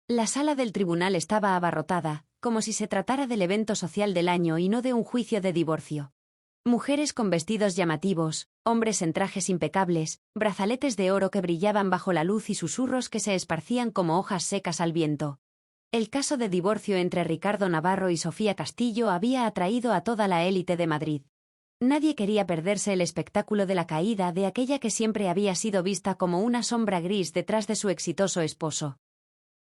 La sala del tribunal estaba abarrotada, como si se tratara del evento social del año y no de un juicio de divorcio. Mujeres con vestidos llamativos, hombres en trajes impecables, brazaletes de oro que brillaban bajo la luz y susurros que se esparcían como hojas secas al viento. El caso de divorcio entre Ricardo Navarro y Sofía Castillo había atraído a toda la élite de Madrid. Nadie quería perderse el espectáculo de la caída de aquella que siempre había sido vista como una sombra gris detrás de su exitoso esposo.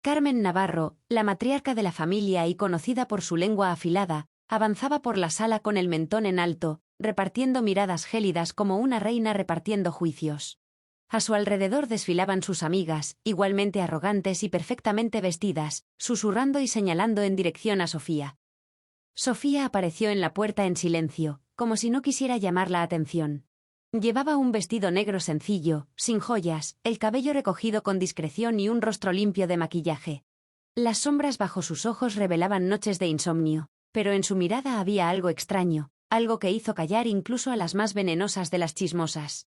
Carmen Navarro, la matriarca de la familia y conocida por su lengua afilada, avanzaba por la sala con el mentón en alto, repartiendo miradas gélidas como una reina repartiendo juicios. A su alrededor desfilaban sus amigas, igualmente arrogantes y perfectamente vestidas, susurrando y señalando en dirección a Sofía. Sofía apareció en la puerta en silencio, como si no quisiera llamar la atención. Llevaba un vestido negro sencillo, sin joyas, el cabello recogido con discreción y un rostro limpio de maquillaje. Las sombras bajo sus ojos revelaban noches de insomnio, pero en su mirada había algo extraño, algo que hizo callar incluso a las más venenosas de las chismosas.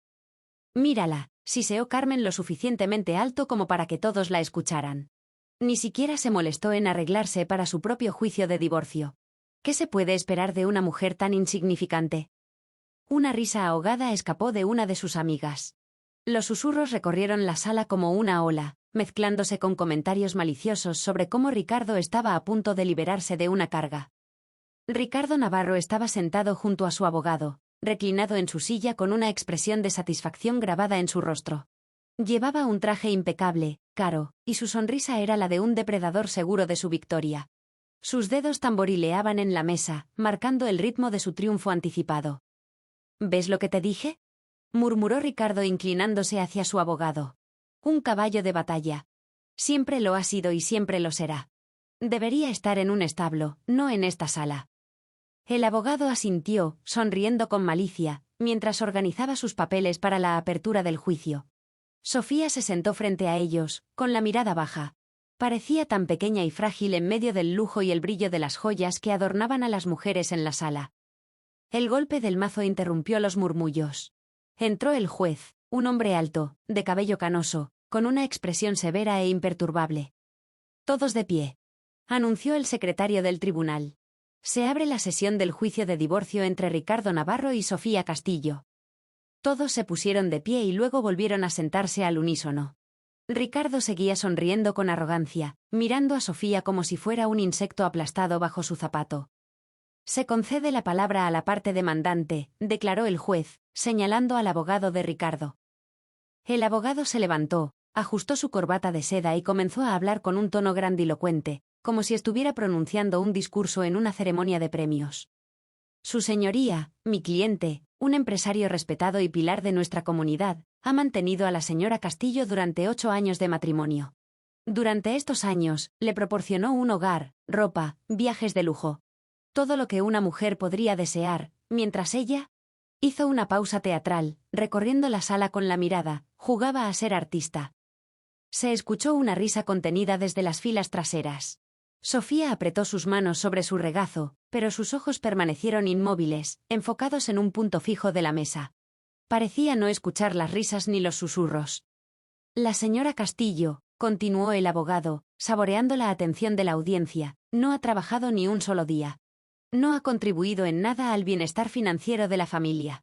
«Mírala», siseó Carmen lo suficientemente alto como para que todos la escucharan. Ni siquiera se molestó en arreglarse para su propio juicio de divorcio. ¿Qué se puede esperar de una mujer tan insignificante? Una risa ahogada escapó de una de sus amigas. Los susurros recorrieron la sala como una ola, mezclándose con comentarios maliciosos sobre cómo Ricardo estaba a punto de liberarse de una carga. Ricardo Navarro estaba sentado junto a su abogado, reclinado en su silla con una expresión de satisfacción grabada en su rostro. Llevaba un traje impecable, caro, y su sonrisa era la de un depredador seguro de su victoria. Sus dedos tamborileaban en la mesa, marcando el ritmo de su triunfo anticipado. «¿Ves lo que te dije?», murmuró Ricardo inclinándose hacia su abogado. «Un caballo de batalla. Siempre lo ha sido y siempre lo será. Debería estar en un establo, no en esta sala». El abogado asintió, sonriendo con malicia, mientras organizaba sus papeles para la apertura del juicio. Sofía se sentó frente a ellos, con la mirada baja. Parecía tan pequeña y frágil en medio del lujo y el brillo de las joyas que adornaban a las mujeres en la sala. El golpe del mazo interrumpió los murmullos. Entró el juez, un hombre alto, de cabello canoso, con una expresión severa e imperturbable. «Todos de pie», anunció el secretario del tribunal. «Se abre la sesión del juicio de divorcio entre Ricardo Navarro y Sofía Castillo». Todos se pusieron de pie y luego volvieron a sentarse al unísono. Ricardo seguía sonriendo con arrogancia, mirando a Sofía como si fuera un insecto aplastado bajo su zapato. «Se concede la palabra a la parte demandante», declaró el juez, señalando al abogado de Ricardo. El abogado se levantó, ajustó su corbata de seda y comenzó a hablar con un tono grandilocuente, como si estuviera pronunciando un discurso en una ceremonia de premios. «Su señoría, mi cliente, un empresario respetado y pilar de nuestra comunidad, ha mantenido a la señora Castillo durante 8 años de matrimonio. Durante estos años, le proporcionó un hogar, ropa, viajes de lujo. Todo lo que una mujer podría desear, mientras ella...» Hizo una pausa teatral, recorriendo la sala con la mirada, jugaba a ser artista. Se escuchó una risa contenida desde las filas traseras. Sofía apretó sus manos sobre su regazo, pero sus ojos permanecieron inmóviles, enfocados en un punto fijo de la mesa. Parecía no escuchar las risas ni los susurros. «La señora Castillo», continuó el abogado, saboreando la atención de la audiencia, «no ha trabajado ni un solo día. No ha contribuido en nada al bienestar financiero de la familia.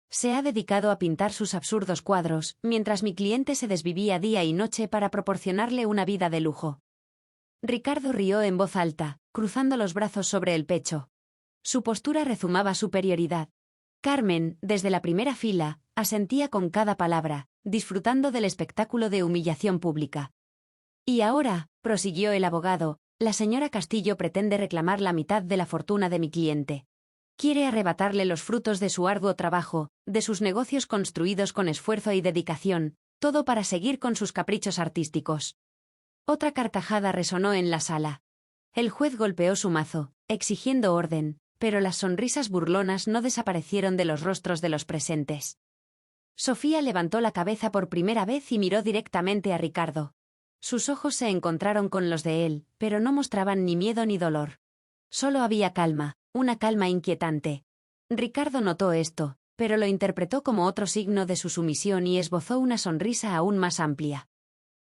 Se ha dedicado a pintar sus absurdos cuadros, mientras mi cliente se desvivía día y noche para proporcionarle una vida de lujo». Ricardo rió en voz alta, cruzando los brazos sobre el pecho. Su postura rezumaba superioridad. Carmen, desde la primera fila, asentía con cada palabra, disfrutando del espectáculo de humillación pública. «Y ahora», prosiguió el abogado, «la señora Castillo pretende reclamar la mitad de la fortuna de mi cliente. Quiere arrebatarle los frutos de su arduo trabajo, de sus negocios construidos con esfuerzo y dedicación, todo para seguir con sus caprichos artísticos». Otra carcajada resonó en la sala. El juez golpeó su mazo, exigiendo orden, pero las sonrisas burlonas no desaparecieron de los rostros de los presentes. Sofía levantó la cabeza por primera vez y miró directamente a Ricardo. Sus ojos se encontraron con los de él, pero no mostraban ni miedo ni dolor. Solo había calma, una calma inquietante. Ricardo notó esto, pero lo interpretó como otro signo de su sumisión y esbozó una sonrisa aún más amplia.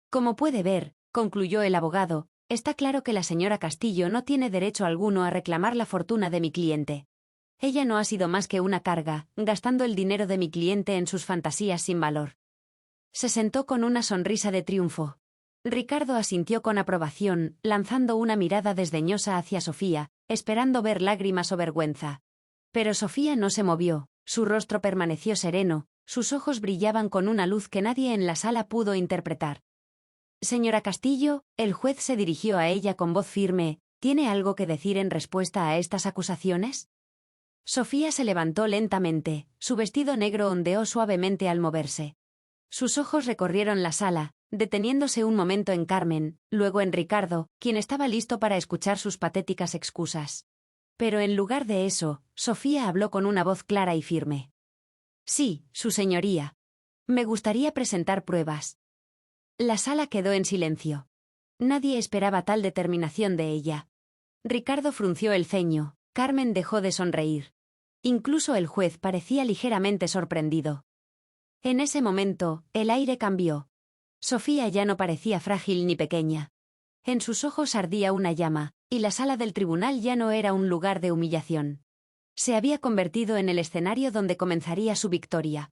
«Como puede ver», concluyó el abogado, Está claro que la señora Castillo no tiene derecho alguno a reclamar la fortuna de mi cliente. Ella no ha sido más que una carga, gastando el dinero de mi cliente en sus fantasías sin valor. Se sentó con una sonrisa de triunfo. Ricardo asintió con aprobación, lanzando una mirada desdeñosa hacia Sofía, esperando ver lágrimas o vergüenza. Pero Sofía no se movió, su rostro permaneció sereno, sus ojos brillaban con una luz que nadie en la sala pudo interpretar. Señora Castillo, el juez se dirigió a ella con voz firme, ¿tiene algo que decir en respuesta a estas acusaciones? Sofía se levantó lentamente, su vestido negro ondeó suavemente al moverse. Sus ojos recorrieron la sala, deteniéndose un momento en Carmen, luego en Ricardo, quien estaba listo para escuchar sus patéticas excusas. Pero en lugar de eso, Sofía habló con una voz clara y firme. Sí, su señoría. Me gustaría presentar pruebas. La sala quedó en silencio. Nadie esperaba tal determinación de ella. Ricardo frunció el ceño, Carmen dejó de sonreír. Incluso el juez parecía ligeramente sorprendido. En ese momento, el aire cambió. Sofía ya no parecía frágil ni pequeña. En sus ojos ardía una llama, y la sala del tribunal ya no era un lugar de humillación. Se había convertido en el escenario donde comenzaría su victoria.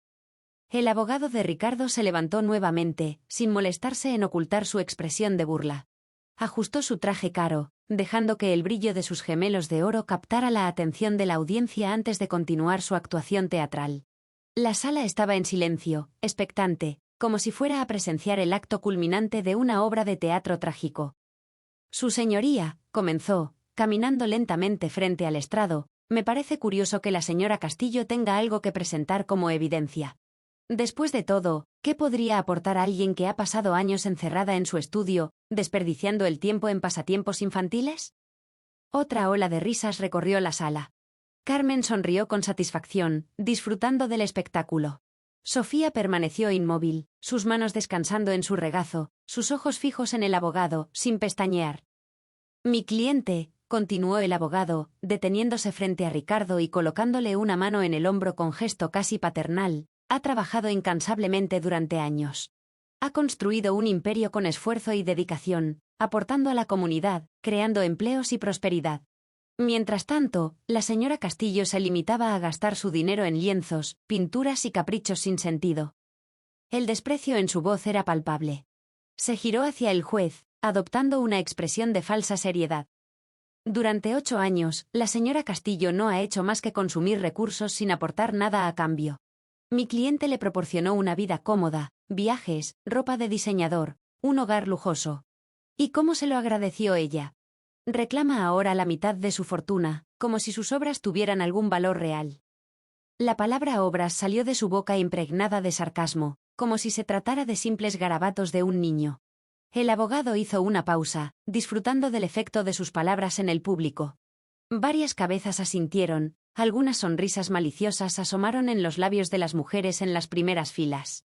El abogado de Ricardo se levantó nuevamente, sin molestarse en ocultar su expresión de burla. Ajustó su traje caro, dejando que el brillo de sus gemelos de oro captara la atención de la audiencia antes de continuar su actuación teatral. La sala estaba en silencio, expectante, como si fuera a presenciar el acto culminante de una obra de teatro trágico. Su señoría, comenzó, caminando lentamente frente al estrado, me parece curioso que la señora Castillo tenga algo que presentar como evidencia. Después de todo, ¿qué podría aportar alguien que ha pasado años encerrada en su estudio, desperdiciando el tiempo en pasatiempos infantiles? Otra ola de risas recorrió la sala. Carmen sonrió con satisfacción, disfrutando del espectáculo. Sofía permaneció inmóvil, sus manos descansando en su regazo, sus ojos fijos en el abogado, sin pestañear. Mi cliente, continuó el abogado, deteniéndose frente a Ricardo y colocándole una mano en el hombro con gesto casi paternal, ha trabajado incansablemente durante años. Ha construido un imperio con esfuerzo y dedicación, aportando a la comunidad, creando empleos y prosperidad. Mientras tanto, la señora Castillo se limitaba a gastar su dinero en lienzos, pinturas y caprichos sin sentido. El desprecio en su voz era palpable. Se giró hacia el juez, adoptando una expresión de falsa seriedad. Durante 8 años, la señora Castillo no ha hecho más que consumir recursos sin aportar nada a cambio. Mi cliente le proporcionó una vida cómoda, viajes, ropa de diseñador, un hogar lujoso. ¿Y cómo se lo agradeció ella? Reclama ahora la mitad de su fortuna, como si sus obras tuvieran algún valor real. La palabra obras salió de su boca impregnada de sarcasmo, como si se tratara de simples garabatos de un niño. El abogado hizo una pausa, disfrutando del efecto de sus palabras en el público. Varias cabezas asintieron, algunas sonrisas maliciosas asomaron en los labios de las mujeres en las primeras filas.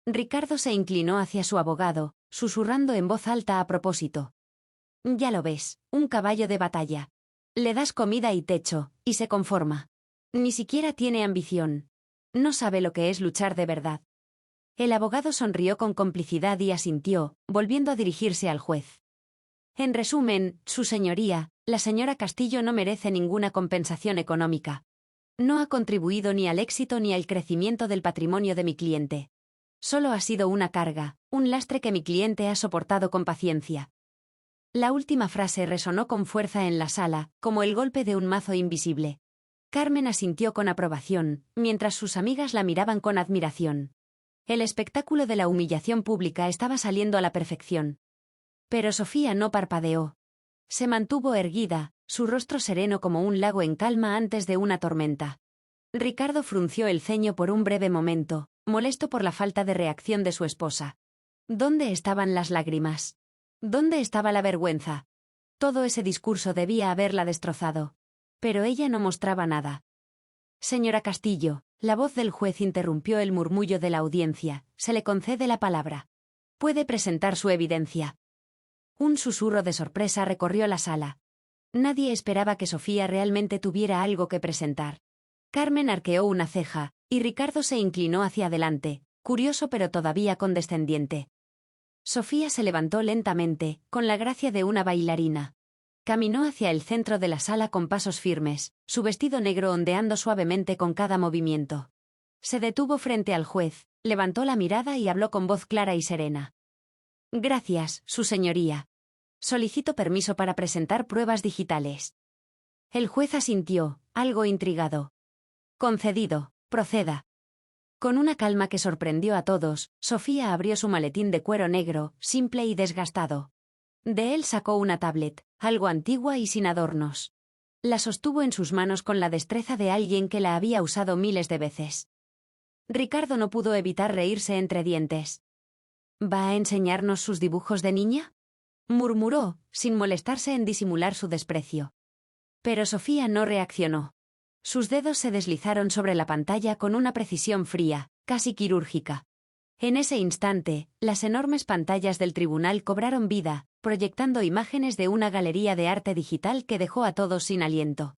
Ricardo se inclinó hacia su abogado, susurrando en voz alta a propósito. Ya lo ves, un caballo de batalla. Le das comida y techo, y se conforma. Ni siquiera tiene ambición. No sabe lo que es luchar de verdad. El abogado sonrió con complicidad y asintió, volviendo a dirigirse al juez. En resumen, su señoría, la señora Castillo no merece ninguna compensación económica. No ha contribuido ni al éxito ni al crecimiento del patrimonio de mi cliente. Solo ha sido una carga, un lastre que mi cliente ha soportado con paciencia. La última frase resonó con fuerza en la sala, como el golpe de un mazo invisible. Carmen asintió con aprobación, mientras sus amigas la miraban con admiración. El espectáculo de la humillación pública estaba saliendo a la perfección. Pero Sofía no parpadeó. Se mantuvo erguida, su rostro sereno como un lago en calma antes de una tormenta. Ricardo frunció el ceño por un breve momento, molesto por la falta de reacción de su esposa. ¿Dónde estaban las lágrimas? ¿Dónde estaba la vergüenza? Todo ese discurso debía haberla destrozado. Pero ella no mostraba nada. Señora Castillo, la voz del juez interrumpió el murmullo de la audiencia, se le concede la palabra. Puede presentar su evidencia. Un susurro de sorpresa recorrió la sala. Nadie esperaba que Sofía realmente tuviera algo que presentar. Carmen arqueó una ceja, y Ricardo se inclinó hacia adelante, curioso pero todavía condescendiente. Sofía se levantó lentamente, con la gracia de una bailarina. Caminó hacia el centro de la sala con pasos firmes, su vestido negro ondeando suavemente con cada movimiento. Se detuvo frente al juez, levantó la mirada y habló con voz clara y serena. Gracias, su señoría. Solicito permiso para presentar pruebas digitales. El juez asintió, algo intrigado. Concedido, proceda. Con una calma que sorprendió a todos, Sofía abrió su maletín de cuero negro, simple y desgastado. De él sacó una tablet, algo antigua y sin adornos. La sostuvo en sus manos con la destreza de alguien que la había usado miles de veces. Ricardo no pudo evitar reírse entre dientes. ¿Va a enseñarnos sus dibujos de niña?, murmuró, sin molestarse en disimular su desprecio. Pero Sofía no reaccionó. Sus dedos se deslizaron sobre la pantalla con una precisión fría, casi quirúrgica. En ese instante, las enormes pantallas del tribunal cobraron vida, proyectando imágenes de una galería de arte digital que dejó a todos sin aliento.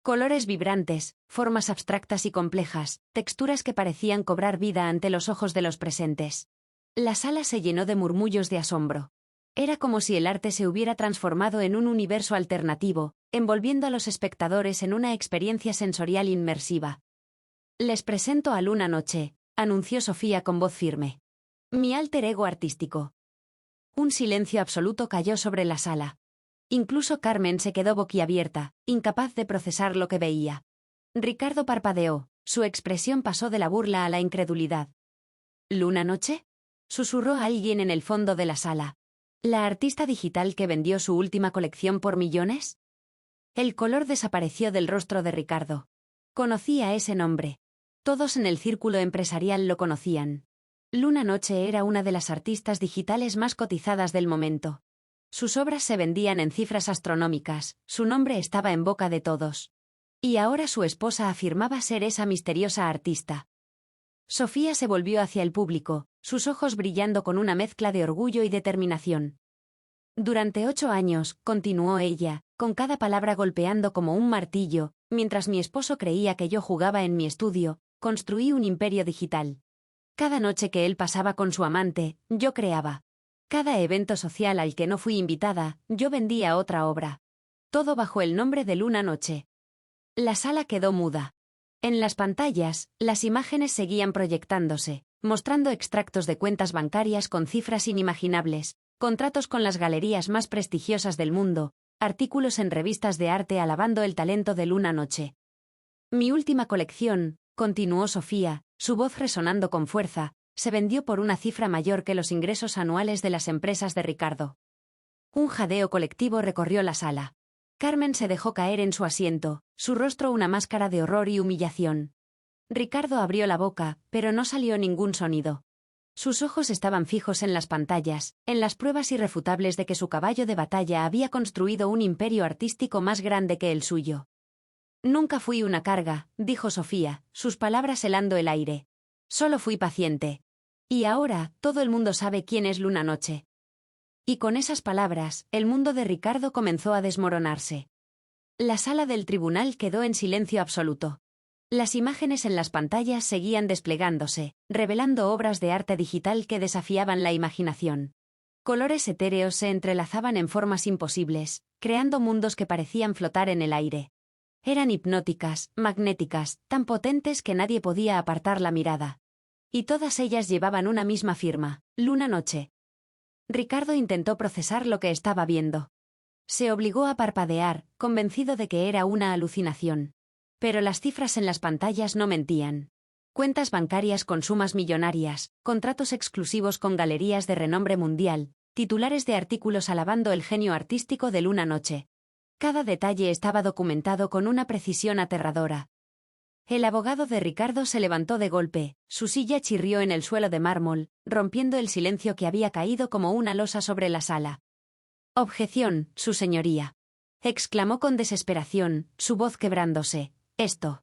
Colores vibrantes, formas abstractas y complejas, texturas que parecían cobrar vida ante los ojos de los presentes. La sala se llenó de murmullos de asombro. Era como si el arte se hubiera transformado en un universo alternativo, envolviendo a los espectadores en una experiencia sensorial inmersiva. Les presento a Luna Noche, anunció Sofía con voz firme. Mi alter ego artístico. Un silencio absoluto cayó sobre la sala. Incluso Carmen se quedó boquiabierta, incapaz de procesar lo que veía. Ricardo parpadeó, su expresión pasó de la burla a la incredulidad. ¿Luna Noche?, susurró alguien en el fondo de la sala. ¿La artista digital que vendió su última colección por millones? El color desapareció del rostro de Ricardo. Conocía ese nombre. Todos en el círculo empresarial lo conocían. Luna Noche era una de las artistas digitales más cotizadas del momento. Sus obras se vendían en cifras astronómicas, su nombre estaba en boca de todos. Y ahora su esposa afirmaba ser esa misteriosa artista. Sofía se volvió hacia el público, sus ojos brillando con una mezcla de orgullo y determinación. Durante 8 años, continuó ella, con cada palabra golpeando como un martillo, mientras mi esposo creía que yo jugaba en mi estudio, construí un imperio digital. Cada noche que él pasaba con su amante, yo creaba. Cada evento social al que no fui invitada, yo vendía otra obra. Todo bajo el nombre de Luna Noche. La sala quedó muda. En las pantallas, las imágenes seguían proyectándose, mostrando extractos de cuentas bancarias con cifras inimaginables, contratos con las galerías más prestigiosas del mundo, artículos en revistas de arte alabando el talento de Luna Noche. Mi última colección, continuó Sofía, su voz resonando con fuerza, se vendió por una cifra mayor que los ingresos anuales de las empresas de Ricardo. Un jadeo colectivo recorrió la sala. Carmen se dejó caer en su asiento, su rostro una máscara de horror y humillación. Ricardo abrió la boca, pero no salió ningún sonido. Sus ojos estaban fijos en las pantallas, en las pruebas irrefutables de que su caballo de batalla había construido un imperio artístico más grande que el suyo. Nunca fui una carga, dijo Sofía, sus palabras helando el aire. Solo fui paciente. Y ahora, todo el mundo sabe quién es Luna Noche. Y con esas palabras, el mundo de Ricardo comenzó a desmoronarse. La sala del tribunal quedó en silencio absoluto. Las imágenes en las pantallas seguían desplegándose, revelando obras de arte digital que desafiaban la imaginación. Colores etéreos se entrelazaban en formas imposibles, creando mundos que parecían flotar en el aire. Eran hipnóticas, magnéticas, tan potentes que nadie podía apartar la mirada. Y todas ellas llevaban una misma firma, Luna Noche. Ricardo intentó procesar lo que estaba viendo. Se obligó a parpadear, convencido de que era una alucinación. Pero las cifras en las pantallas no mentían. Cuentas bancarias con sumas millonarias, contratos exclusivos con galerías de renombre mundial, titulares de artículos alabando el genio artístico de Luna Noche. Cada detalle estaba documentado con una precisión aterradora. El abogado de Ricardo se levantó de golpe, su silla chirrió en el suelo de mármol, rompiendo el silencio que había caído como una losa sobre la sala. «Objeción, su señoría», exclamó con desesperación, su voz quebrándose. Esto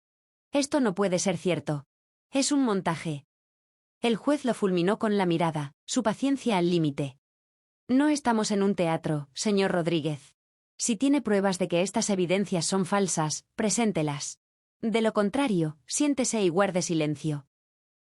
no puede ser cierto. Es un montaje». El juez lo fulminó con la mirada, su paciencia al límite. «No estamos en un teatro, señor Rodríguez. Si tiene pruebas de que estas evidencias son falsas, preséntelas. De lo contrario, siéntese y guarde silencio».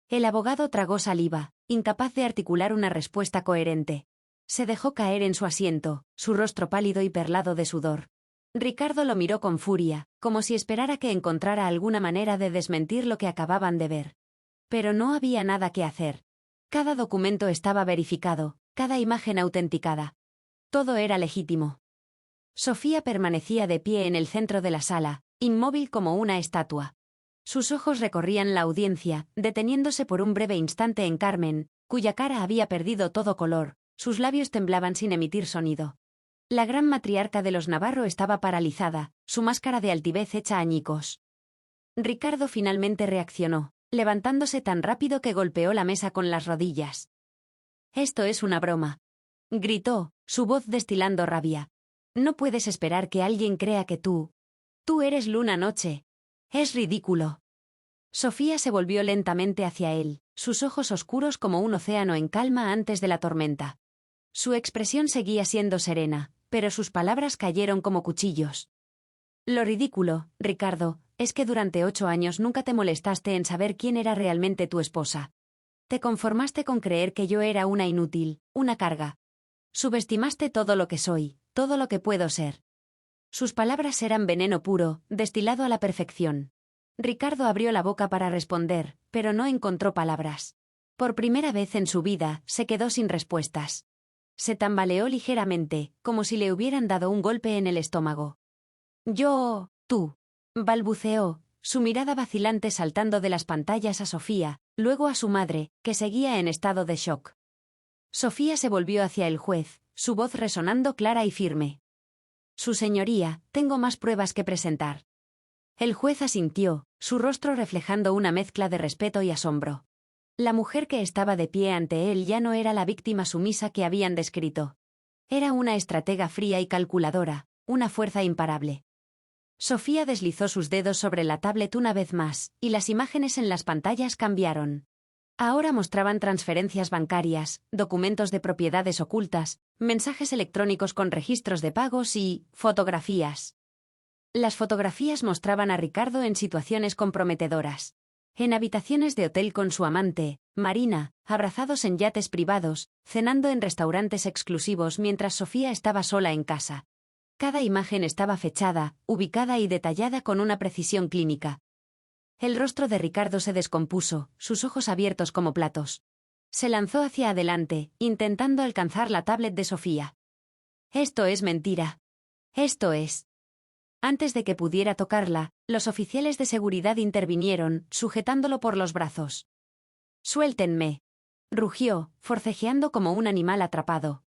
El abogado tragó saliva, incapaz de articular una respuesta coherente. Se dejó caer en su asiento, su rostro pálido y perlado de sudor. Ricardo lo miró con furia, como si esperara que encontrara alguna manera de desmentir lo que acababan de ver. Pero no había nada que hacer. Cada documento estaba verificado, cada imagen autenticada. Todo era legítimo. Sofía permanecía de pie en el centro de la sala, inmóvil como una estatua. Sus ojos recorrían la audiencia, deteniéndose por un breve instante en Carmen, cuya cara había perdido todo color, sus labios temblaban sin emitir sonido. La gran matriarca de los Navarro estaba paralizada, su máscara de altivez hecha añicos. Ricardo finalmente reaccionó, levantándose tan rápido que golpeó la mesa con las rodillas. «Esto es una broma», gritó, su voz destilando rabia. «No puedes esperar que alguien crea que tú eres Luna Noche. Es ridículo». Sofía se volvió lentamente hacia él, sus ojos oscuros como un océano en calma antes de la tormenta. Su expresión seguía siendo serena, pero sus palabras cayeron como cuchillos. «Lo ridículo, Ricardo, es que durante 8 años nunca te molestaste en saber quién era realmente tu esposa. Te conformaste con creer que yo era una inútil, una carga. Subestimaste todo lo que soy, todo lo que puedo ser». Sus palabras eran veneno puro, destilado a la perfección. Ricardo abrió la boca para responder, pero no encontró palabras. Por primera vez en su vida, se quedó sin respuestas. Se tambaleó ligeramente, como si le hubieran dado un golpe en el estómago. «Tú», balbuceó, su mirada vacilante saltando de las pantallas a Sofía, luego a su madre, que seguía en estado de shock. Sofía se volvió hacia el juez, su voz resonando clara y firme. «Su señoría, tengo más pruebas que presentar». El juez asintió, su rostro reflejando una mezcla de respeto y asombro. La mujer que estaba de pie ante él ya no era la víctima sumisa que habían descrito. Era una estratega fría y calculadora, una fuerza imparable. Sofía deslizó sus dedos sobre la tablet una vez más, y las imágenes en las pantallas cambiaron. Ahora mostraban transferencias bancarias, documentos de propiedades ocultas, mensajes electrónicos con registros de pagos y fotografías. Las fotografías mostraban a Ricardo en situaciones comprometedoras. En habitaciones de hotel con su amante, Marina, abrazados en yates privados, cenando en restaurantes exclusivos mientras Sofía estaba sola en casa. Cada imagen estaba fechada, ubicada y detallada con una precisión clínica. El rostro de Ricardo se descompuso, sus ojos abiertos como platos. Se lanzó hacia adelante, intentando alcanzar la tablet de Sofía. «Esto es mentira. Esto es». Antes de que pudiera tocarla, los oficiales de seguridad intervinieron, sujetándolo por los brazos. «Suéltenme», rugió, forcejeando como un animal atrapado.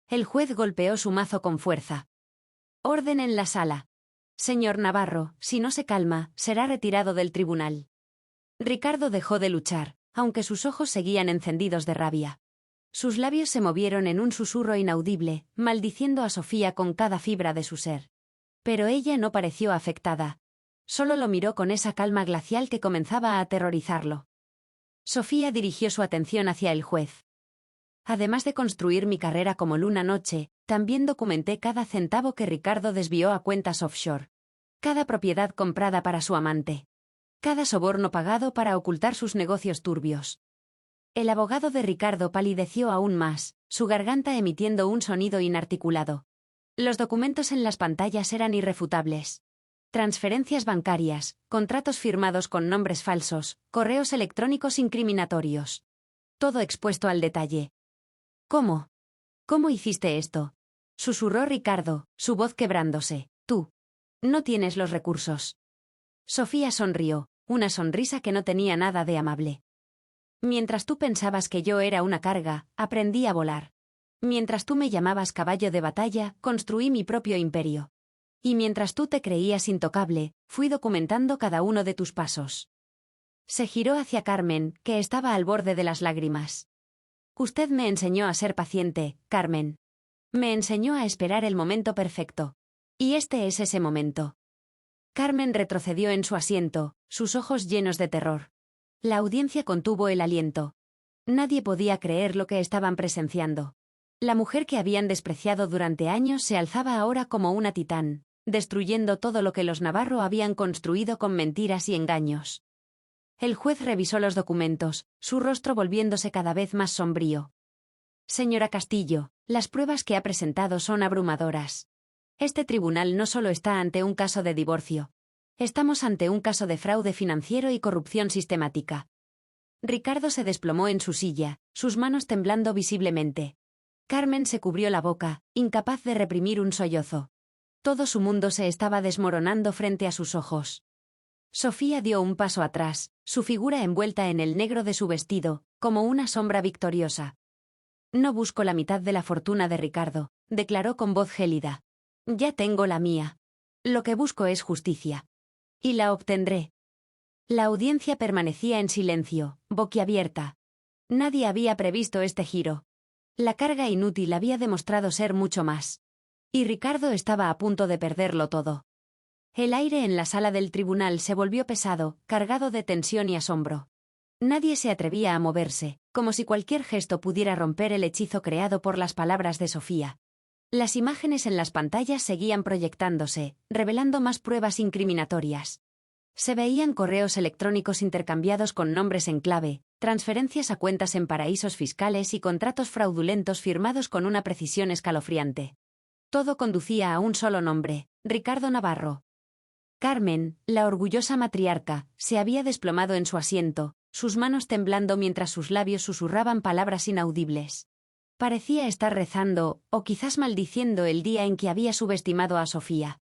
El juez golpeó su mazo con fuerza. «Orden en la sala. Señor Navarro, si no se calma, será retirado del tribunal». Ricardo dejó de luchar, aunque sus ojos seguían encendidos de rabia. Sus labios se movieron en un susurro inaudible, maldiciendo a Sofía con cada fibra de su ser. Pero ella no pareció afectada. Solo lo miró con esa calma glacial que comenzaba a aterrorizarlo. Sofía dirigió su atención hacia el juez. «Además de construir mi carrera como Luna Noche, también documenté cada centavo que Ricardo desvió a cuentas offshore. Cada propiedad comprada para su amante. Cada soborno pagado para ocultar sus negocios turbios». El abogado de Ricardo palideció aún más, su garganta emitiendo un sonido inarticulado. Los documentos en las pantallas eran irrefutables. Transferencias bancarias, contratos firmados con nombres falsos, correos electrónicos incriminatorios. Todo expuesto al detalle. «¿Cómo? ¿Cómo hiciste esto?», susurró Ricardo, su voz quebrándose. «Tú no tienes los recursos». Sofía sonrió, una sonrisa que no tenía nada de amable. «Mientras tú pensabas que yo era una carga, aprendí a volar. Mientras tú me llamabas caballo de batalla, construí mi propio imperio. Y mientras tú te creías intocable, fui documentando cada uno de tus pasos». Se giró hacia Carmen, que estaba al borde de las lágrimas. «Usted me enseñó a ser paciente, Carmen. Me enseñó a esperar el momento perfecto. Y este es ese momento». Carmen retrocedió en su asiento, sus ojos llenos de terror. La audiencia contuvo el aliento. Nadie podía creer lo que estaban presenciando. La mujer que habían despreciado durante años se alzaba ahora como una titán, destruyendo todo lo que los Navarro habían construido con mentiras y engaños. El juez revisó los documentos, su rostro volviéndose cada vez más sombrío. Señora Castillo, las pruebas que ha presentado son abrumadoras. Este tribunal no solo está ante un caso de divorcio. Estamos ante un caso de fraude financiero y corrupción sistemática. Ricardo se desplomó en su silla, sus manos temblando visiblemente. Carmen se cubrió la boca, incapaz de reprimir un sollozo. Todo su mundo se estaba desmoronando frente a sus ojos. Sofía dio un paso atrás, su figura envuelta en el negro de su vestido, como una sombra victoriosa. No busco la mitad de la fortuna de Ricardo, declaró con voz gélida. Ya tengo la mía. Lo que busco es justicia. Y la obtendré. La audiencia permanecía en silencio, boquiabierta. Nadie había previsto este giro. La carga inútil había demostrado ser mucho más. Y Ricardo estaba a punto de perderlo todo. El aire en la sala del tribunal se volvió pesado, cargado de tensión y asombro. Nadie se atrevía a moverse, como si cualquier gesto pudiera romper el hechizo creado por las palabras de Sofía. Las imágenes en las pantallas seguían proyectándose, revelando más pruebas incriminatorias. Se veían correos electrónicos intercambiados con nombres en clave, transferencias a cuentas en paraísos fiscales y contratos fraudulentos firmados con una precisión escalofriante. Todo conducía a un solo nombre, Ricardo Navarro. Carmen, la orgullosa matriarca, se había desplomado en su asiento, sus manos temblando mientras sus labios susurraban palabras inaudibles. Parecía estar rezando, o quizás maldiciendo el día en que había subestimado a Sofía.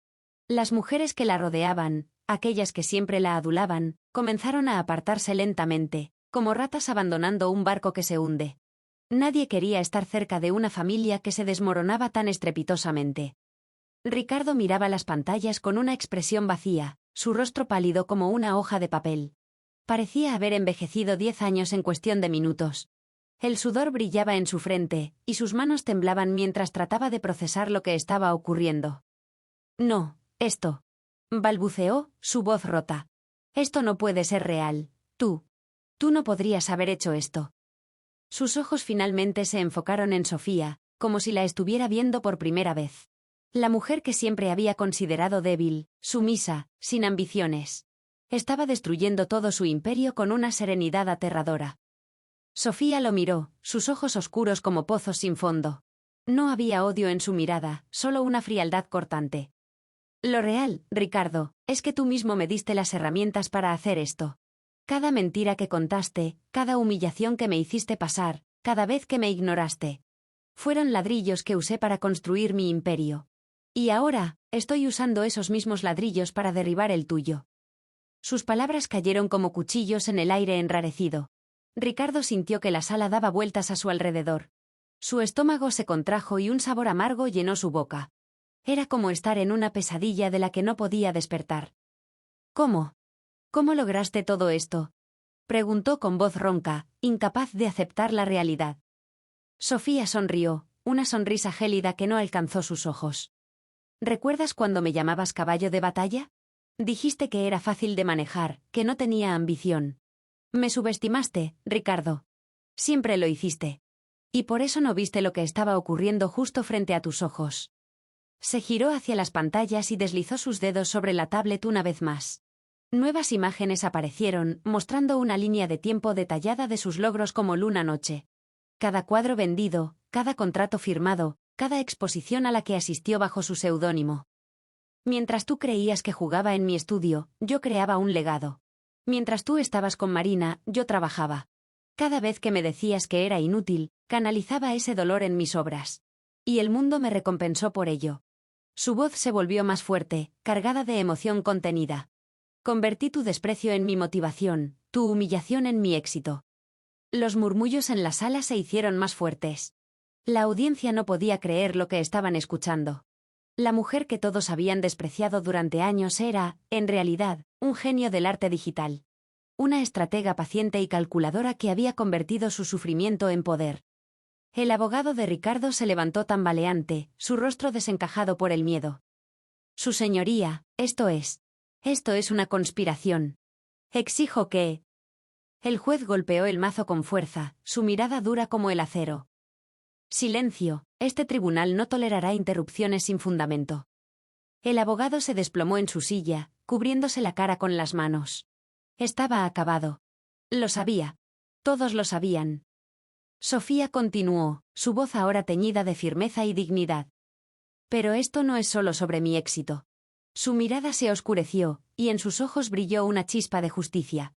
Las mujeres que la rodeaban, aquellas que siempre la adulaban, comenzaron a apartarse lentamente, como ratas abandonando un barco que se hunde. Nadie quería estar cerca de una familia que se desmoronaba tan estrepitosamente. Ricardo miraba las pantallas con una expresión vacía, su rostro pálido como una hoja de papel. Parecía haber envejecido 10 años en cuestión de minutos. El sudor brillaba en su frente, y sus manos temblaban mientras trataba de procesar lo que estaba ocurriendo. No, esto. Balbuceó, su voz rota. Esto no puede ser real. Tú no podrías haber hecho esto. Sus ojos finalmente se enfocaron en Sofía, como si la estuviera viendo por primera vez. La mujer que siempre había considerado débil, sumisa, sin ambiciones. Estaba destruyendo todo su imperio con una serenidad aterradora. Sofía lo miró, sus ojos oscuros como pozos sin fondo. No había odio en su mirada, solo una frialdad cortante. Lo real, Ricardo, es que tú mismo me diste las herramientas para hacer esto. Cada mentira que contaste, cada humillación que me hiciste pasar, cada vez que me ignoraste. Fueron ladrillos que usé para construir mi imperio. Y ahora, estoy usando esos mismos ladrillos para derribar el tuyo. Sus palabras cayeron como cuchillos en el aire enrarecido. Ricardo sintió que la sala daba vueltas a su alrededor. Su estómago se contrajo y un sabor amargo llenó su boca. Era como estar en una pesadilla de la que no podía despertar. ¿Cómo? ¿Cómo lograste todo esto? Preguntó con voz ronca, incapaz de aceptar la realidad. Sofía sonrió, una sonrisa gélida que no alcanzó sus ojos. ¿Recuerdas cuando me llamabas caballo de batalla? Dijiste que era fácil de manejar, que no tenía ambición. Me subestimaste, Ricardo. Siempre lo hiciste. Y por eso no viste lo que estaba ocurriendo justo frente a tus ojos. Se giró hacia las pantallas y deslizó sus dedos sobre la tablet una vez más. Nuevas imágenes aparecieron, mostrando una línea de tiempo detallada de sus logros como luna noche. Cada cuadro vendido, cada contrato firmado, cada exposición a la que asistió bajo su seudónimo. Mientras tú creías que jugaba en mi estudio, yo creaba un legado. Mientras tú estabas con Marina, yo trabajaba. Cada vez que me decías que era inútil, canalizaba ese dolor en mis obras. Y el mundo me recompensó por ello. Su voz se volvió más fuerte, cargada de emoción contenida. Convertí tu desprecio en mi motivación, tu humillación en mi éxito. Los murmullos en la sala se hicieron más fuertes. La audiencia no podía creer lo que estaban escuchando. La mujer que todos habían despreciado durante años era, en realidad, un genio del arte digital. Una estratega paciente y calculadora que había convertido su sufrimiento en poder. El abogado de Ricardo se levantó tambaleante, su rostro desencajado por el miedo. Su señoría, esto es una conspiración. Exijo que... El juez golpeó el mazo con fuerza, su mirada dura como el acero. Silencio, este tribunal no tolerará interrupciones sin fundamento. El abogado se desplomó en su silla, cubriéndose la cara con las manos. Estaba acabado. Lo sabía. Todos lo sabían. Sofía continuó, su voz ahora teñida de firmeza y dignidad. Pero esto no es solo sobre mi éxito. Su mirada se oscureció, y en sus ojos brilló una chispa de justicia.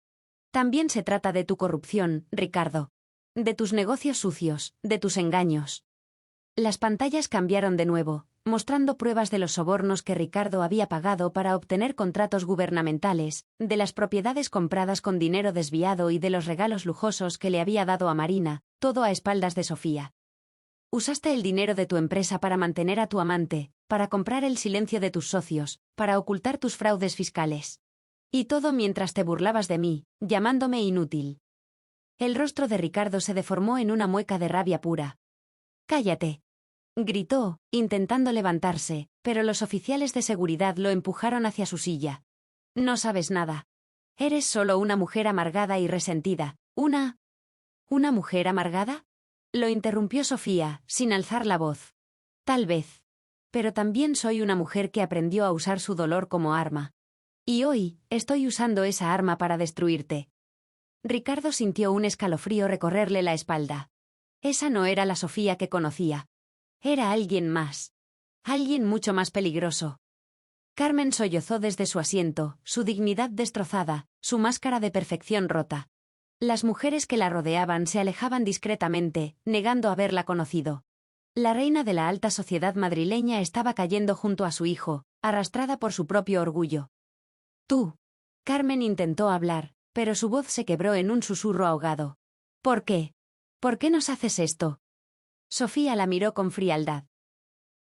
También se trata de tu corrupción, Ricardo. De tus negocios sucios, de tus engaños. Las pantallas cambiaron de nuevo, mostrando pruebas de los sobornos que Ricardo había pagado para obtener contratos gubernamentales, de las propiedades compradas con dinero desviado y de los regalos lujosos que le había dado a Marina, todo a espaldas de Sofía. Usaste el dinero de tu empresa para mantener a tu amante, para comprar el silencio de tus socios, para ocultar tus fraudes fiscales. Y todo mientras te burlabas de mí, llamándome inútil. El rostro de Ricardo se deformó en una mueca de rabia pura. «Cállate», gritó, intentando levantarse, pero los oficiales de seguridad lo empujaron hacia su silla. «No sabes nada. Eres solo una mujer amargada y resentida. ¿Una mujer amargada?», lo interrumpió Sofía, sin alzar la voz. «Tal vez. Pero también soy una mujer que aprendió a usar su dolor como arma. Y hoy, estoy usando esa arma para destruirte». Ricardo sintió un escalofrío recorrerle la espalda. Esa no era la Sofía que conocía. Era alguien más. Alguien mucho más peligroso. Carmen sollozó desde su asiento, su dignidad destrozada, su máscara de perfección rota. Las mujeres que la rodeaban se alejaban discretamente, negando haberla conocido. La reina de la alta sociedad madrileña estaba cayendo junto a su hijo, arrastrada por su propio orgullo. «Tú». Carmen intentó hablar, pero su voz se quebró en un susurro ahogado. «¿Por qué? ¿Por qué nos haces esto?». Sofía la miró con frialdad.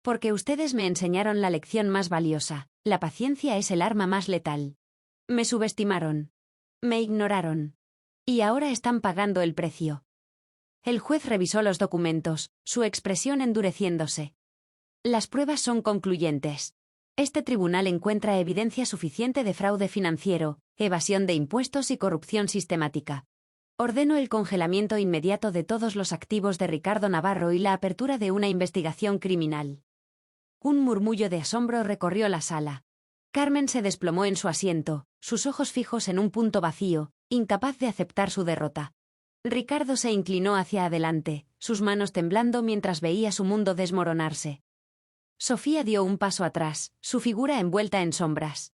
«Porque ustedes me enseñaron la lección más valiosa, la paciencia es el arma más letal. Me subestimaron. Me ignoraron. Y ahora están pagando el precio». El juez revisó los documentos, su expresión endureciéndose. «Las pruebas son concluyentes. Este tribunal encuentra evidencia suficiente de fraude financiero, evasión de impuestos y corrupción sistemática. Ordeno el congelamiento inmediato de todos los activos de Ricardo Navarro y la apertura de una investigación criminal». Un murmullo de asombro recorrió la sala. Carmen se desplomó en su asiento, sus ojos fijos en un punto vacío, incapaz de aceptar su derrota. Ricardo se inclinó hacia adelante, sus manos temblando mientras veía su mundo desmoronarse. Sofía dio un paso atrás, su figura envuelta en sombras.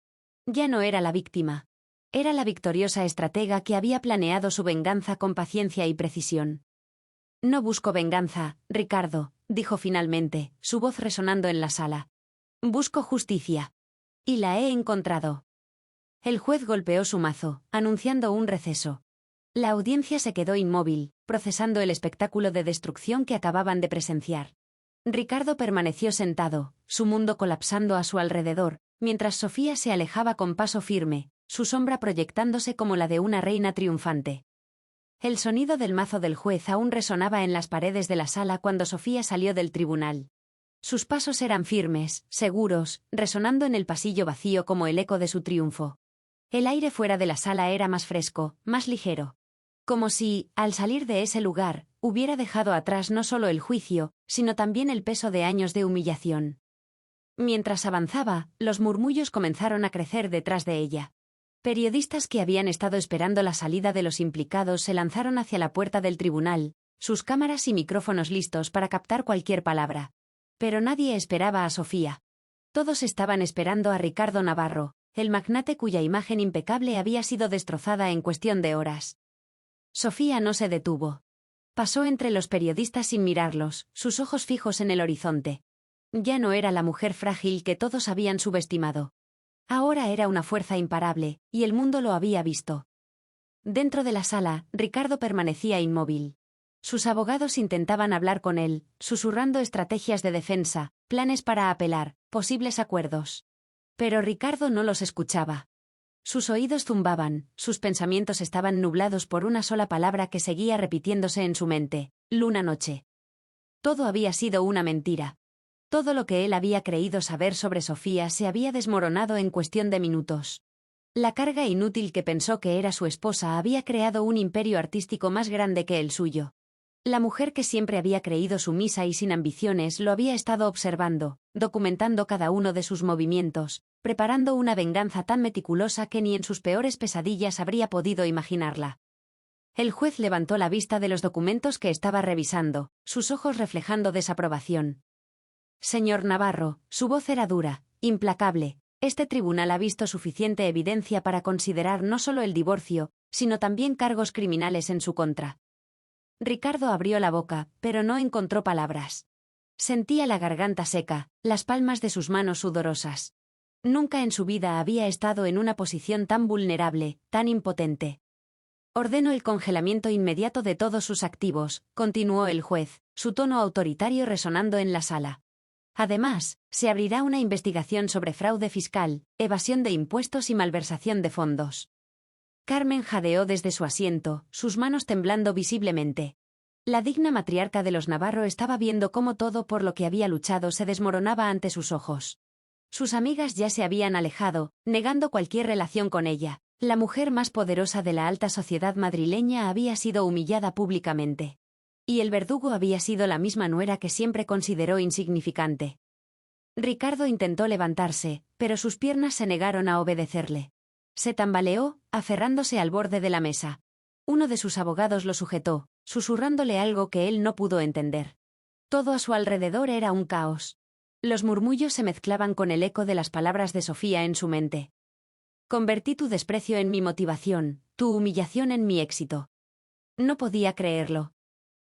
Ya no era la víctima. Era la victoriosa estratega que había planeado su venganza con paciencia y precisión. «No busco venganza, Ricardo», dijo finalmente, su voz resonando en la sala. «Busco justicia. Y la he encontrado». El juez golpeó su mazo, anunciando un receso. La audiencia se quedó inmóvil, procesando el espectáculo de destrucción que acababan de presenciar. Ricardo permaneció sentado, su mundo colapsando a su alrededor, mientras Sofía se alejaba con paso firme, su sombra proyectándose como la de una reina triunfante. El sonido del mazo del juez aún resonaba en las paredes de la sala cuando Sofía salió del tribunal. Sus pasos eran firmes, seguros, resonando en el pasillo vacío como el eco de su triunfo. El aire fuera de la sala era más fresco, más ligero. Como si, al salir de ese lugar, hubiera dejado atrás no solo el juicio, sino también el peso de años de humillación. Mientras avanzaba, los murmullos comenzaron a crecer detrás de ella. Periodistas que habían estado esperando la salida de los implicados se lanzaron hacia la puerta del tribunal, sus cámaras y micrófonos listos para captar cualquier palabra. Pero nadie esperaba a Sofía. Todos estaban esperando a Ricardo Navarro, el magnate cuya imagen impecable había sido destrozada en cuestión de horas. Sofía no se detuvo. Pasó entre los periodistas sin mirarlos, sus ojos fijos en el horizonte. Ya no era la mujer frágil que todos habían subestimado. Ahora era una fuerza imparable, y el mundo lo había visto. Dentro de la sala, Ricardo permanecía inmóvil. Sus abogados intentaban hablar con él, susurrando estrategias de defensa, planes para apelar, posibles acuerdos. Pero Ricardo no los escuchaba. Sus oídos zumbaban, sus pensamientos estaban nublados por una sola palabra que seguía repitiéndose en su mente: luna noche. Todo había sido una mentira. Todo lo que él había creído saber sobre Sofía se había desmoronado en cuestión de minutos. La carga inútil que pensó que era su esposa había creado un imperio artístico más grande que el suyo. La mujer que siempre había creído sumisa y sin ambiciones lo había estado observando, documentando cada uno de sus movimientos, preparando una venganza tan meticulosa que ni en sus peores pesadillas habría podido imaginarla. El juez levantó la vista de los documentos que estaba revisando, sus ojos reflejando desaprobación. Señor Navarro, su voz era dura, implacable. Este tribunal ha visto suficiente evidencia para considerar no solo el divorcio, sino también cargos criminales en su contra. Ricardo abrió la boca, pero no encontró palabras. Sentía la garganta seca, las palmas de sus manos sudorosas. Nunca en su vida había estado en una posición tan vulnerable, tan impotente. Ordeno el congelamiento inmediato de todos sus activos, continuó el juez, su tono autoritario resonando en la sala. Además, se abrirá una investigación sobre fraude fiscal, evasión de impuestos y malversación de fondos. Carmen jadeó desde su asiento, sus manos temblando visiblemente. La digna matriarca de los Navarro estaba viendo cómo todo por lo que había luchado se desmoronaba ante sus ojos. Sus amigas ya se habían alejado, negando cualquier relación con ella. La mujer más poderosa de la alta sociedad madrileña había sido humillada públicamente. Y el verdugo había sido la misma nuera que siempre consideró insignificante. Ricardo intentó levantarse, pero sus piernas se negaron a obedecerle. Se tambaleó, aferrándose al borde de la mesa. Uno de sus abogados lo sujetó, susurrándole algo que él no pudo entender. Todo a su alrededor era un caos. Los murmullos se mezclaban con el eco de las palabras de Sofía en su mente. Convertí tu desprecio en mi motivación, tu humillación en mi éxito. No podía creerlo.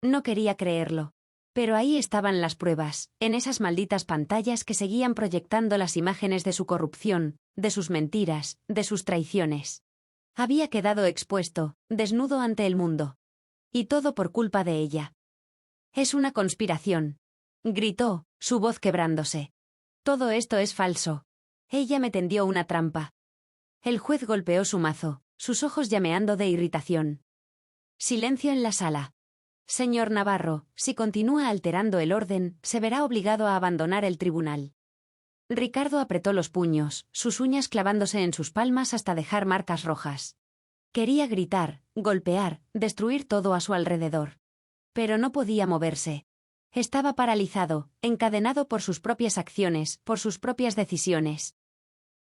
No quería creerlo. Pero ahí estaban las pruebas, en esas malditas pantallas que seguían proyectando las imágenes de su corrupción, de sus mentiras, de sus traiciones. Había quedado expuesto, desnudo ante el mundo. Y todo por culpa de ella. Es una conspiración. Gritó, su voz quebrándose. Todo esto es falso. Ella me tendió una trampa. El juez golpeó su mazo, sus ojos llameando de irritación. Silencio en la sala. Señor Navarro, si continúa alterando el orden, se verá obligado a abandonar el tribunal. Ricardo apretó los puños, sus uñas clavándose en sus palmas hasta dejar marcas rojas. Quería gritar, golpear, destruir todo a su alrededor. Pero no podía moverse. Estaba paralizado, encadenado por sus propias acciones, por sus propias decisiones.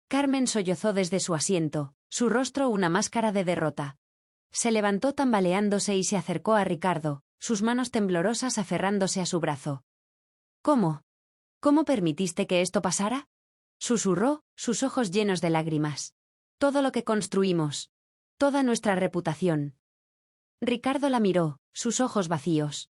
Carmen sollozó desde su asiento, su rostro una máscara de derrota. Se levantó tambaleándose y se acercó a Ricardo, sus manos temblorosas aferrándose a su brazo. ¿Cómo? ¿Cómo permitiste que esto pasara? Susurró, sus ojos llenos de lágrimas. Todo lo que construimos. Toda nuestra reputación. Ricardo la miró, sus ojos vacíos.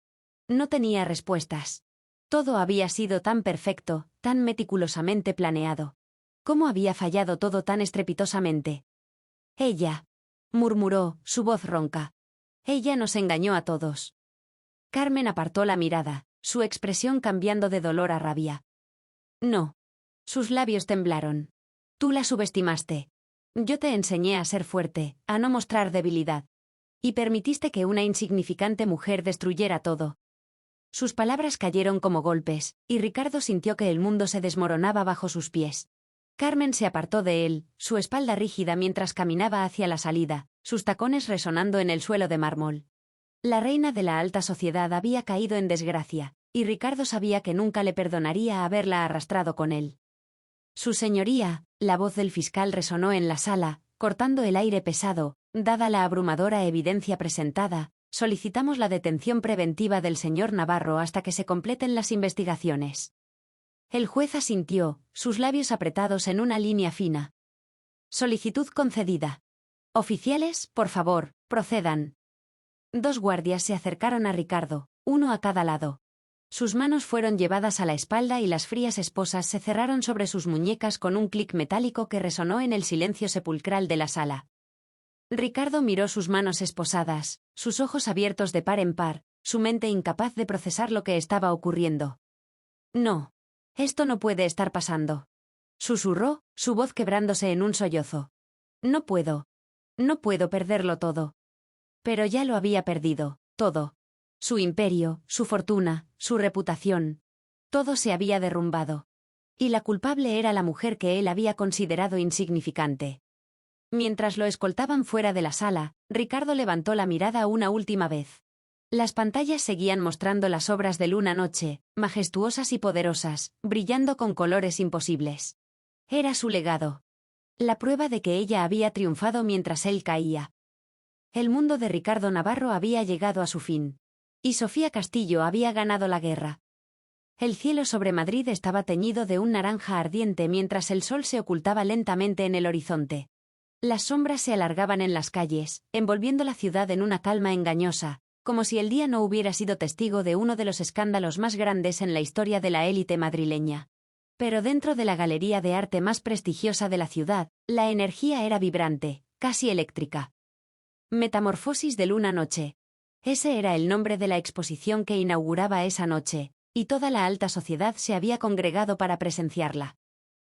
No tenía respuestas. Todo había sido tan perfecto, tan meticulosamente planeado. ¿Cómo había fallado todo tan estrepitosamente? Ella, murmuró, su voz ronca. Ella nos engañó a todos. Carmen apartó la mirada, su expresión cambiando de dolor a rabia. No. Sus labios temblaron. Tú la subestimaste. Yo te enseñé a ser fuerte, a no mostrar debilidad. Y permitiste que una insignificante mujer destruyera todo. Sus palabras cayeron como golpes, y Ricardo sintió que el mundo se desmoronaba bajo sus pies. Carmen se apartó de él, su espalda rígida mientras caminaba hacia la salida, sus tacones resonando en el suelo de mármol. La reina de la alta sociedad había caído en desgracia, y Ricardo sabía que nunca le perdonaría haberla arrastrado con él. Su señoría, la voz del fiscal resonó en la sala, cortando el aire pesado, dada la abrumadora evidencia presentada, solicitamos la detención preventiva del señor Navarro hasta que se completen las investigaciones. El juez asintió, sus labios apretados en una línea fina. Solicitud concedida. Oficiales, por favor, procedan. 2 guardias se acercaron a Ricardo, uno a cada lado. Sus manos fueron llevadas a la espalda y las frías esposas se cerraron sobre sus muñecas con un clic metálico que resonó en el silencio sepulcral de la sala. Ricardo miró sus manos esposadas, sus ojos abiertos de par en par, su mente incapaz de procesar lo que estaba ocurriendo. No. Esto no puede estar pasando. Susurró, su voz quebrándose en un sollozo. No puedo. No puedo perderlo todo. Pero ya lo había perdido, todo. Su imperio, su fortuna, su reputación. Todo se había derrumbado. Y la culpable era la mujer que él había considerado insignificante. Mientras lo escoltaban fuera de la sala, Ricardo levantó la mirada una última vez. Las pantallas seguían mostrando las obras de Luna Noche, majestuosas y poderosas, brillando con colores imposibles. Era su legado. La prueba de que ella había triunfado mientras él caía. El mundo de Ricardo Navarro había llegado a su fin. Y Sofía Castillo había ganado la guerra. El cielo sobre Madrid estaba teñido de un naranja ardiente mientras el sol se ocultaba lentamente en el horizonte. Las sombras se alargaban en las calles, envolviendo la ciudad en una calma engañosa, como si el día no hubiera sido testigo de uno de los escándalos más grandes en la historia de la élite madrileña. Pero dentro de la galería de arte más prestigiosa de la ciudad, la energía era vibrante, casi eléctrica. Metamorfosis de Luna Noche. Ese era el nombre de la exposición que inauguraba esa noche, y toda la alta sociedad se había congregado para presenciarla.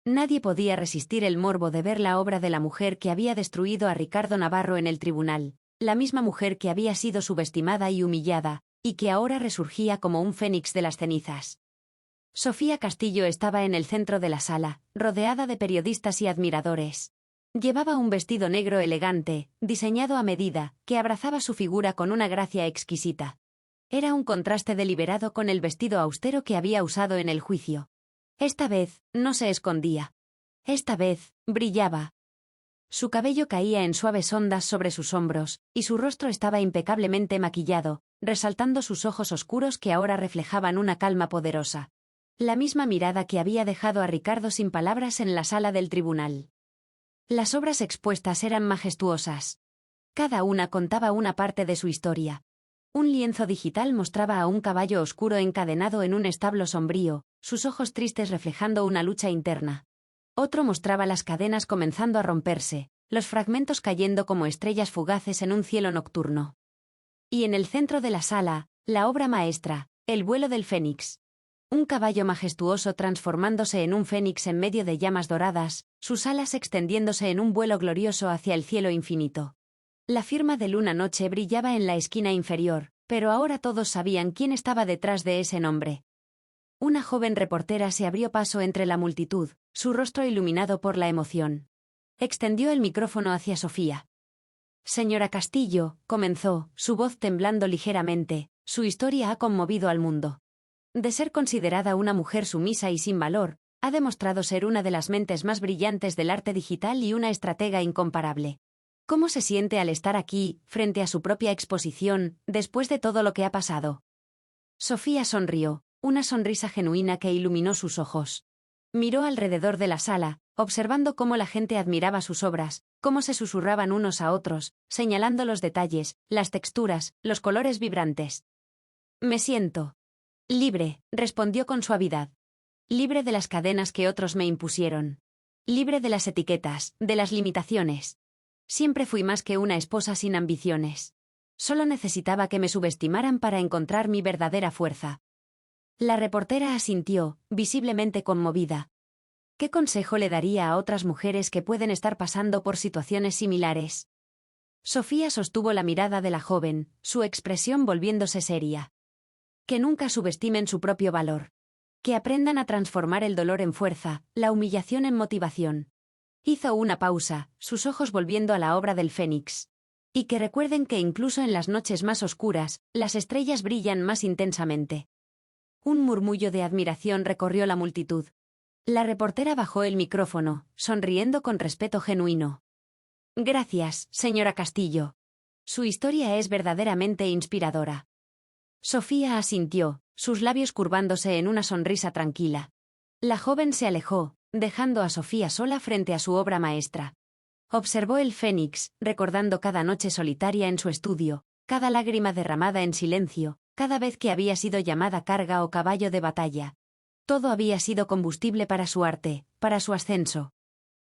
Nadie podía resistir el morbo de ver la obra de la mujer que había destruido a Ricardo Navarro en el tribunal, la misma mujer que había sido subestimada y humillada, y que ahora resurgía como un fénix de las cenizas. Sofía Castillo estaba en el centro de la sala, rodeada de periodistas y admiradores. Llevaba un vestido negro elegante, diseñado a medida, que abrazaba su figura con una gracia exquisita. Era un contraste deliberado con el vestido austero que había usado en el juicio. Esta vez, no se escondía. Esta vez, brillaba. Su cabello caía en suaves ondas sobre sus hombros, y su rostro estaba impecablemente maquillado, resaltando sus ojos oscuros que ahora reflejaban una calma poderosa. La misma mirada que había dejado a Ricardo sin palabras en la sala del tribunal. Las obras expuestas eran majestuosas. Cada una contaba una parte de su historia. Un lienzo digital mostraba a un caballo oscuro encadenado en un establo sombrío, sus ojos tristes reflejando una lucha interna. Otro mostraba las cadenas comenzando a romperse, los fragmentos cayendo como estrellas fugaces en un cielo nocturno. Y en el centro de la sala, la obra maestra, El vuelo del fénix. Un caballo majestuoso transformándose en un fénix en medio de llamas doradas, sus alas extendiéndose en un vuelo glorioso hacia el cielo infinito. La firma de Luna Noche brillaba en la esquina inferior, pero ahora todos sabían quién estaba detrás de ese nombre. Una joven reportera se abrió paso entre la multitud, su rostro iluminado por la emoción. Extendió el micrófono hacia Sofía. Señora Castillo, comenzó, su voz temblando ligeramente, su historia ha conmovido al mundo. De ser considerada una mujer sumisa y sin valor, ha demostrado ser una de las mentes más brillantes del arte digital y una estratega incomparable. ¿Cómo se siente al estar aquí, frente a su propia exposición, después de todo lo que ha pasado? Sofía sonrió, una sonrisa genuina que iluminó sus ojos. Miró alrededor de la sala, observando cómo la gente admiraba sus obras, cómo se susurraban unos a otros, señalando los detalles, las texturas, los colores vibrantes. Me siento libre, respondió con suavidad. Libre de las cadenas que otros me impusieron. Libre de las etiquetas, de las limitaciones. Siempre fui más que una esposa sin ambiciones. Solo necesitaba que me subestimaran para encontrar mi verdadera fuerza. La reportera asintió, visiblemente conmovida. ¿Qué consejo le daría a otras mujeres que pueden estar pasando por situaciones similares? Sofía sostuvo la mirada de la joven, su expresión volviéndose seria. Que nunca subestimen su propio valor. Que aprendan a transformar el dolor en fuerza, la humillación en motivación. Hizo una pausa, sus ojos volviendo a la obra del fénix. Y que recuerden que incluso en las noches más oscuras, las estrellas brillan más intensamente. Un murmullo de admiración recorrió la multitud. La reportera bajó el micrófono, sonriendo con respeto genuino. Gracias, señora Castillo. Su historia es verdaderamente inspiradora. Sofía asintió, sus labios curvándose en una sonrisa tranquila. La joven se alejó, dejando a Sofía sola frente a su obra maestra. Observó el fénix, recordando cada noche solitaria en su estudio, cada lágrima derramada en silencio, cada vez que había sido llamada carga o caballo de batalla. Todo había sido combustible para su arte, para su ascenso.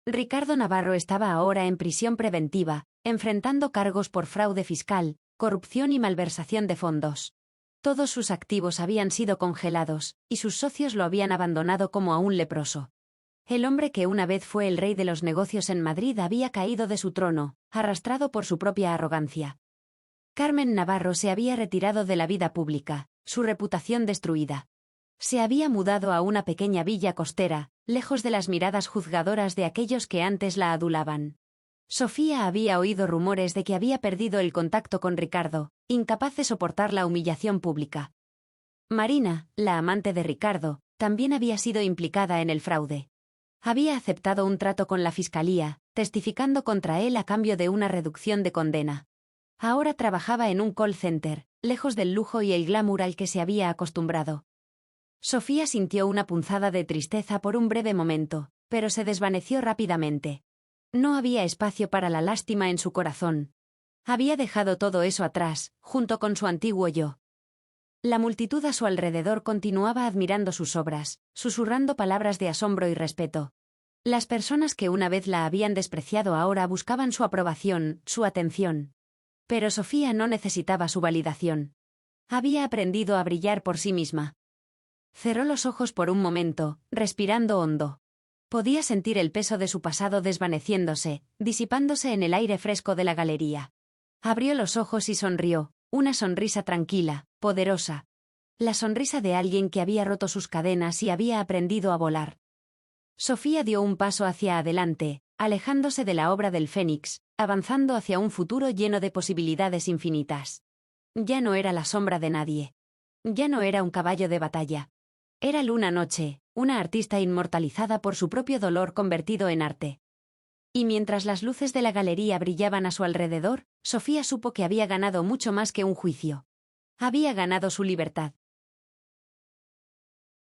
Ricardo Navarro estaba ahora en prisión preventiva, enfrentando cargos por fraude fiscal, corrupción y malversación de fondos. Todos sus activos habían sido congelados, y sus socios lo habían abandonado como a un leproso. El hombre que una vez fue el rey de los negocios en Madrid había caído de su trono, arrastrado por su propia arrogancia. Carmen Navarro se había retirado de la vida pública, su reputación destruida. Se había mudado a una pequeña villa costera, lejos de las miradas juzgadoras de aquellos que antes la adulaban. Sofía había oído rumores de que había perdido el contacto con Ricardo, incapaz de soportar la humillación pública. Marina, la amante de Ricardo, también había sido implicada en el fraude. Había aceptado un trato con la fiscalía, testificando contra él a cambio de una reducción de condena. Ahora trabajaba en un call center, lejos del lujo y el glamour al que se había acostumbrado. Sofía sintió una punzada de tristeza por un breve momento, pero se desvaneció rápidamente. No había espacio para la lástima en su corazón. Había dejado todo eso atrás, junto con su antiguo yo. La multitud a su alrededor continuaba admirando sus obras, susurrando palabras de asombro y respeto. Las personas que una vez la habían despreciado ahora buscaban su aprobación, su atención. Pero Sofía no necesitaba su validación. Había aprendido a brillar por sí misma. Cerró los ojos por un momento, respirando hondo. Podía sentir el peso de su pasado desvaneciéndose, disipándose en el aire fresco de la galería. Abrió los ojos y sonrió, una sonrisa tranquila, poderosa. La sonrisa de alguien que había roto sus cadenas y había aprendido a volar. Sofía dio un paso hacia adelante, alejándose de la obra del Fénix, avanzando hacia un futuro lleno de posibilidades infinitas. Ya no era la sombra de nadie. Ya no era un caballo de batalla. Era Luna Noche, una artista inmortalizada por su propio dolor convertido en arte. Y mientras las luces de la galería brillaban a su alrededor, Sofía supo que había ganado mucho más que un juicio. Había ganado su libertad.